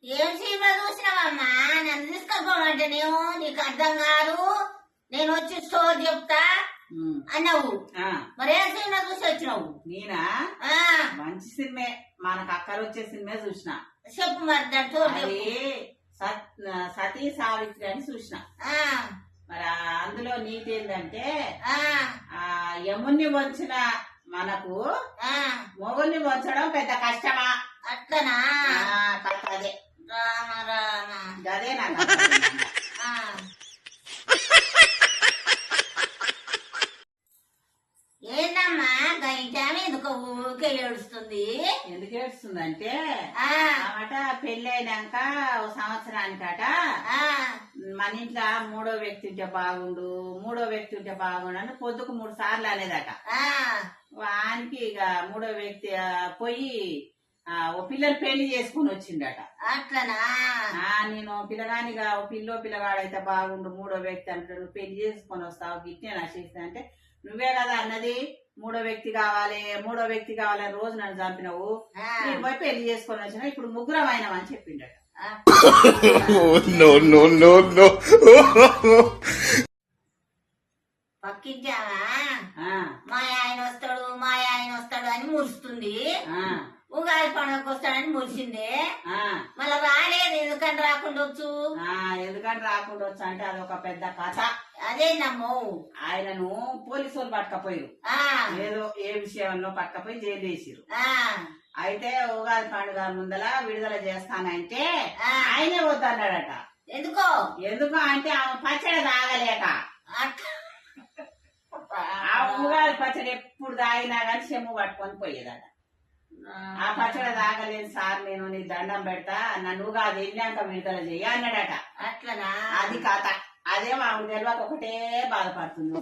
ఏం సినిమా చూసినావమ్మా? నన్ను తీసుకపోమంటే నీకు అర్థం కాదు, నేను వచ్చి స్టోర్ చెప్తా అన్నావు. మరేం సినిమా చూసి వచ్చినావు? నేనా మంచి సినిమే, మనకు అక్కర వచ్చే సినిమా చూసిన. చెప్పు మరి దాంట్లో. సతీ సావిత్రి అని చూసిన. మరి అందులో నీతి ఏంటంటే యముని వంచిన మనకు మొగుల్ని వంచడం పెద్ద కష్టమా? అట్లనా? అదే రామ రామ, అదే నాకు ఏందమ్మా గైటామె ఎందుకు ఊరికే ఏడుస్తుంది? ఎందుకు ఏడుస్తుందంటే ఆమెట పెళ్లి అయినాక ఓ సంవత్సరానికట మన ఇంట్లో మూడో వ్యక్తి ఉంటే బాగుండు, మూడో వ్యక్తి ఉంటే బాగుండు అని పొద్దుకు 3 సార్లు అనేదట. వానికి ఇక మూడో వ్యక్తి పోయి ఓ పిల్లని పెళ్లి చేసుకుని వచ్చిండట. అట్లనా? నేను పిల్లగానిగా ఓ పిల్లగాడైతే బాగుండు, మూడో వ్యక్తి అంటే నువ్వు పెళ్లి చేసుకొని వస్తావు గిట్టే నశిస్తా అంటే, నువ్వే కదా అన్నది మూడో వ్యక్తి కావాలని రోజు నన్ను చంపినవు, నేను పోయి పెళ్లి చేసుకొని వచ్చినా, ఇప్పుడు ముగ్గురం అయినామని చెప్పిండట. పక్కించావా మా ఆయన వస్తాడు అని మురుస్తుంది. ఉగాది పండుగకు వస్తాడని మురిసిందే, మళ్ళా రాలేదు. ఎందుకని రాకుండొచ్చు అంటే అదొక పెద్ద కథ. అదే నమ్ము. ఆయనను పోలీసు వాళ్ళు పట్టకపోయారు, ఏదో ఏ విషయంలో పట్టకపోయి జైలు వేసిరు. అయితే ఉగాది పండుగ ముందల విడుదల చేస్తానంటే ఆయనే వద్దన్నాడట. ఎందుకో అంటే ఆమె పచ్చడి తాగలేక. ఆ ఉగాది పచ్చడి ఎప్పుడు తాగినా కానీ చెమ్ము పట్టుకొని పోయేదట. ఆ పచ్చడి తాగలేని సార్, నేను నీ దండం పెడతా, నన్ను ఉగాది వెళ్ళాక విడుదల చెయ్యి అన్నాడట. అట్లనా? అది కథ. అదే మాకు తెలియక ఒకటే బాధపడుతుంది.